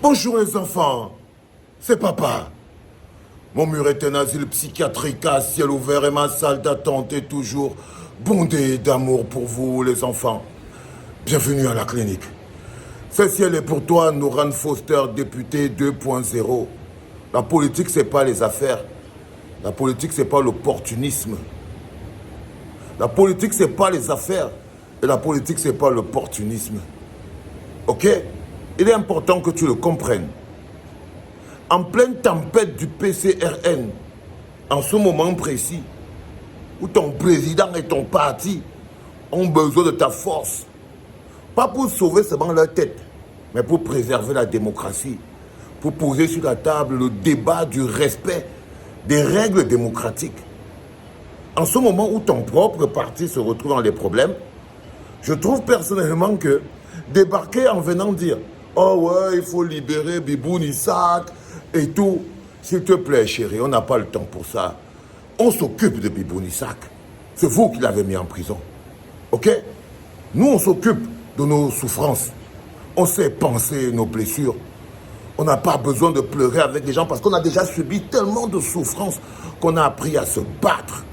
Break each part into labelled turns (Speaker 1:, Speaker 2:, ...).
Speaker 1: Bonjour les enfants, c'est papa. Mon mur est un asile psychiatrique à ciel ouvert et ma salle d'attente est toujours bondée d'amour pour vous les enfants. Bienvenue à la clinique. Ce ciel est pour toi, Noran Foster, député 2.0. La politique, c'est pas les affaires. La politique, c'est pas l'opportunisme. La politique, c'est pas les affaires. Et la politique, c'est pas l'opportunisme. Ok? Il est important que tu le comprennes. En pleine tempête du PCRN, en ce moment précis, où ton président et ton parti ont besoin de ta force, pas pour sauver seulement leur tête, mais pour préserver la démocratie, pour poser sur la table le débat du respect des règles démocratiques. En ce moment où ton propre parti se retrouve dans les problèmes, je trouve personnellement que débarquer en venant dire « Oh ouais, il faut libérer Biboun Isaac et tout », s'il te plaît chérie, on n'a pas le temps pour ça. On s'occupe de Biboun Isaac. C'est vous qui l'avez mis en prison. Ok? Nous, on s'occupe de nos souffrances. On sait penser nos blessures. On n'a pas besoin de pleurer avec les gens parce qu'on a déjà subi tellement de souffrances qu'on a appris à se battre.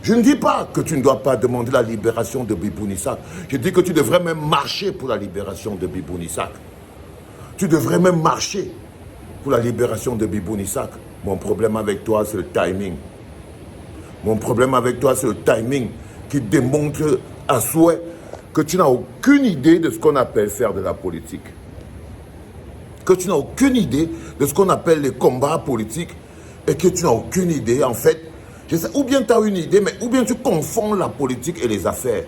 Speaker 1: Je ne dis pas que tu ne dois pas demander la libération de Biboun Isaac. Je dis que tu devrais même marcher pour la libération de Biboun Isaac. Tu devrais même marcher pour la libération de Biboun Isaac. Mon problème avec toi, c'est le timing. Mon problème avec toi, c'est le timing qui démontre à souhait que tu n'as aucune idée de ce qu'on appelle faire de la politique. Que tu n'as aucune idée de ce qu'on appelle les combats politiques et que tu n'as aucune idée, en fait, ou bien tu as une idée, mais ou bien tu confonds la politique et les affaires.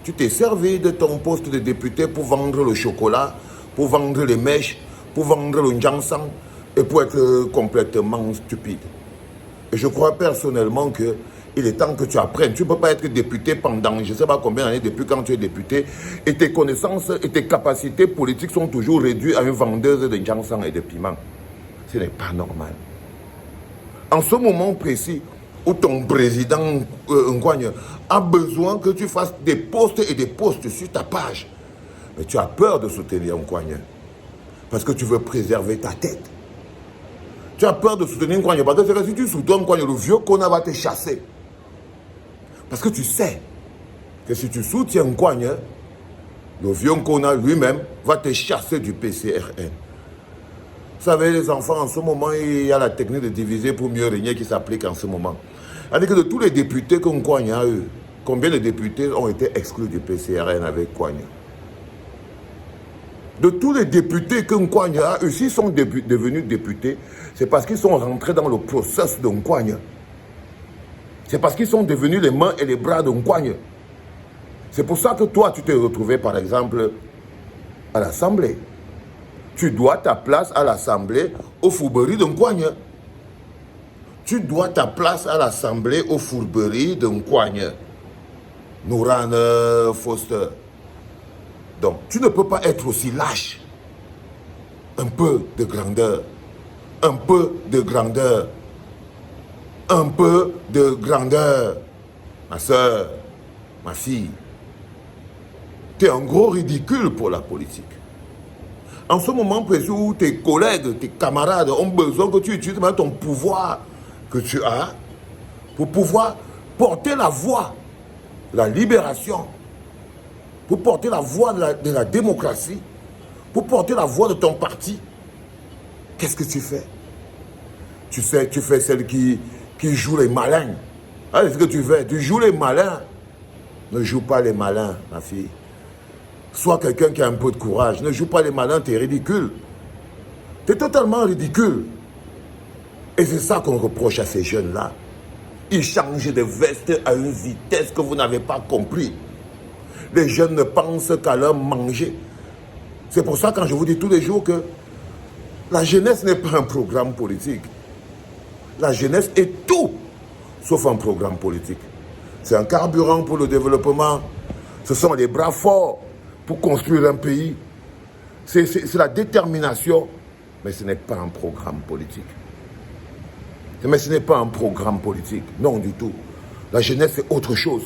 Speaker 1: Tu t'es servi de ton poste de député pour vendre le chocolat, pour vendre les mèches, pour vendre le njansang et pour être complètement stupide. Et je crois personnellement qu'il est temps que tu apprennes. Tu ne peux pas être député pendant je ne sais pas combien d'années depuis quand tu es député et tes connaissances et tes capacités politiques sont toujours réduites à une vendeuse de njansang et de piment. Ce n'est pas normal. En ce moment précis, où ton président Ngouagne a besoin que tu fasses des posts et des posts sur ta page. Mais tu as peur de soutenir Ngouagne. Parce que tu veux préserver ta tête. Tu as peur de soutenir Ngouagne. Parce que si tu soutiens Ngouagne, le vieux Kona va te chasser. Parce que tu sais que si tu soutiens Ngouagne, le vieux Kona lui-même va te chasser du PCRN. Vous savez, les enfants, en ce moment, il y a la technique de diviser pour mieux régner qui s'applique en ce moment. C'est-à-dire que de tous les députés que Ngouagne a eu, combien de députés ont été exclus du PCRN avec Ngouagne? De tous les députés que Ngouagne a eu, s'ils sont devenus députés, c'est parce qu'ils sont rentrés dans le processus de Ngouagne. C'est parce qu'ils sont devenus les mains et les bras de Ngouagne. C'est pour ça que toi, tu t'es retrouvé, par exemple, à l'Assemblée. Tu dois ta place à l'Assemblée aux fourberies de Ngouagne. Tu dois ta place à l'Assemblée aux fourberies de Ngouagne. Noran Foster. Donc, tu ne peux pas être aussi lâche. Un peu de grandeur. Un peu de grandeur. Un peu de grandeur. Ma soeur, ma fille. Tu es un gros ridicule pour la politique. En ce moment précis où tes collègues, tes camarades ont besoin que tu utilises ton pouvoir que tu as pour pouvoir porter la voix de la libération, pour porter la voix de la démocratie, pour porter la voix de ton parti. Qu'est-ce que tu fais? Tu sais, tu fais celle qui joue les malins. C'est ce que tu fais. Tu joues les malins. Ne joue pas les malins, ma fille. Sois quelqu'un qui a un peu de courage. Ne joue pas les malins, tu es ridicule. Tu es totalement ridicule. Et c'est ça qu'on reproche à ces jeunes-là. Ils changent de veste à une vitesse que vous n'avez pas compris. Les jeunes ne pensent qu'à leur manger. C'est pour ça quand je vous dis tous les jours que la jeunesse n'est pas un programme politique. La jeunesse est tout sauf un programme politique. C'est un carburant pour le développement. Ce sont les bras forts pour construire un pays. C'est la détermination, mais ce n'est pas un programme politique. Mais ce n'est pas un programme politique, non du tout. La jeunesse, c'est autre chose.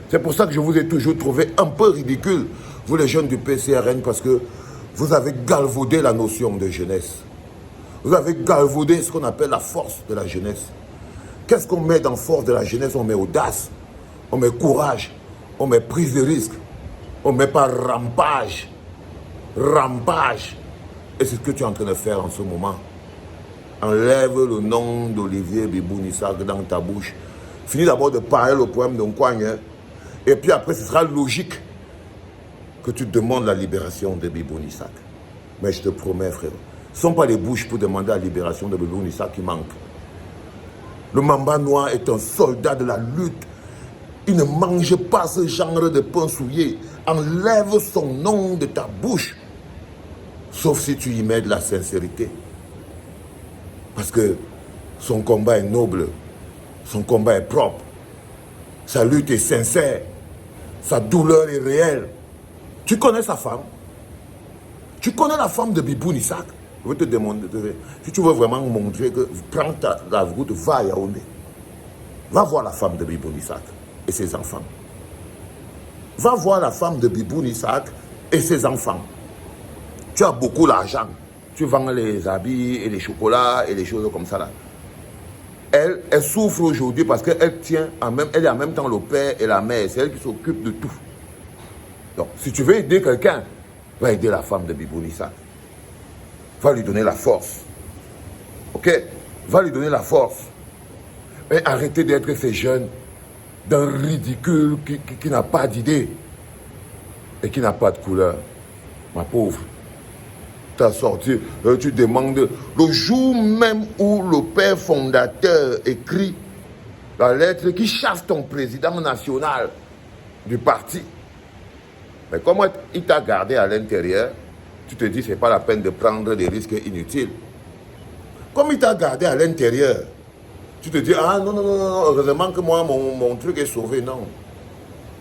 Speaker 1: C'est pour ça que je vous ai toujours trouvé un peu ridicule, vous les jeunes du PCRN, parce que Vous avez galvaudé la notion de jeunesse. Vous avez galvaudé ce qu'on appelle la force de la jeunesse. Qu'est-ce qu'on met dans force de la jeunesse? On met audace, on met courage, on met prise de risque, on met pas rampage. Rampage. Et c'est ce que tu es en train de faire en ce moment. Enlève le nom d'Olivier Bibounissak dans ta bouche. Finis d'abord de parler le poème de Nkwagne. Et puis après, ce sera logique que tu demandes la libération de Bibounissak. Mais je te promets, frère, ce ne sont pas les bouches pour demander la libération de Bibounissak qui manquent. Le Mamba Noir est un soldat de la lutte. Il ne mange pas ce genre de pain souillé. Enlève son nom de ta bouche. Sauf si tu y mets de la sincérité. Parce que son combat est noble. Son combat est propre. Sa lutte est sincère. Sa douleur est réelle. Tu connais sa femme? Tu connais la femme de Bibounissak? Je vais te demander, si tu veux vraiment montrer que prends la route, va à Yaoundé. Va voir la femme de Bibounissak et ses enfants. Va voir la femme de Bibounissak et ses enfants. Tu as beaucoup d'argent. Tu vends les habits et les chocolats et les choses comme ça là. Elle souffre aujourd'hui parce qu'elle elle est en même temps le père et la mère. C'est elle qui s'occupe de tout. Donc, si tu veux aider quelqu'un, va aider la femme de Bibounissak. Va lui donner la force. Ok? Va lui donner la force. Et arrêtez d'être ces jeunes d'un ridicule qui n'a pas d'idée et qui n'a pas de couleur. Ma pauvre. Tu as sorti, tu demandes, le jour même où le père fondateur écrit la lettre qui chasse ton président national du parti. Mais comment il t'a gardé à l'intérieur, tu te dis, c'est pas la peine de prendre des risques inutiles. Comme il t'a gardé à l'intérieur, tu te dis, ah non, heureusement que moi, mon truc est sauvé. Non.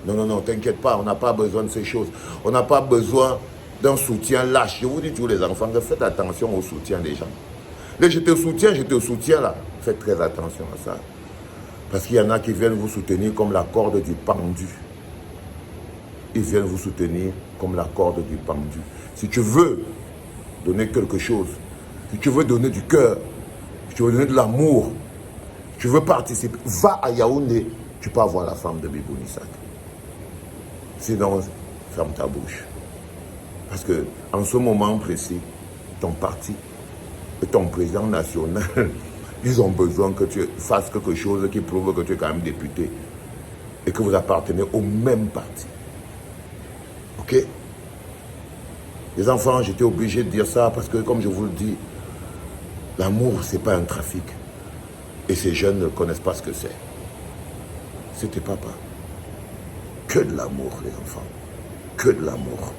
Speaker 1: Non, t'inquiète pas, on n'a pas besoin de ces choses. On n'a pas besoin d'un soutien lâche. Je vous dis toujours les enfants, faites attention au soutien des gens. Là, je te soutiens là. Faites très attention à ça. Parce qu'il y en a qui viennent vous soutenir comme la corde du pendu. Ils viennent vous soutenir comme la corde du pendu. Si tu veux donner quelque chose, si tu veux donner du cœur, si tu veux donner de l'amour, si tu veux participer, va à Yaoundé, tu peux avoir la femme de Bibounissak. Sinon, ferme ta bouche. Parce que en ce moment précis, ton parti et ton président national, ils ont besoin que tu fasses quelque chose qui prouve que tu es quand même député et que vous appartenez au même parti. Ok? Les enfants, j'étais obligé de dire ça parce que, comme je vous le dis, l'amour, ce n'est pas un trafic. Et ces jeunes ne connaissent pas ce que c'est. C'était papa. Que de l'amour, les enfants. Que de l'amour.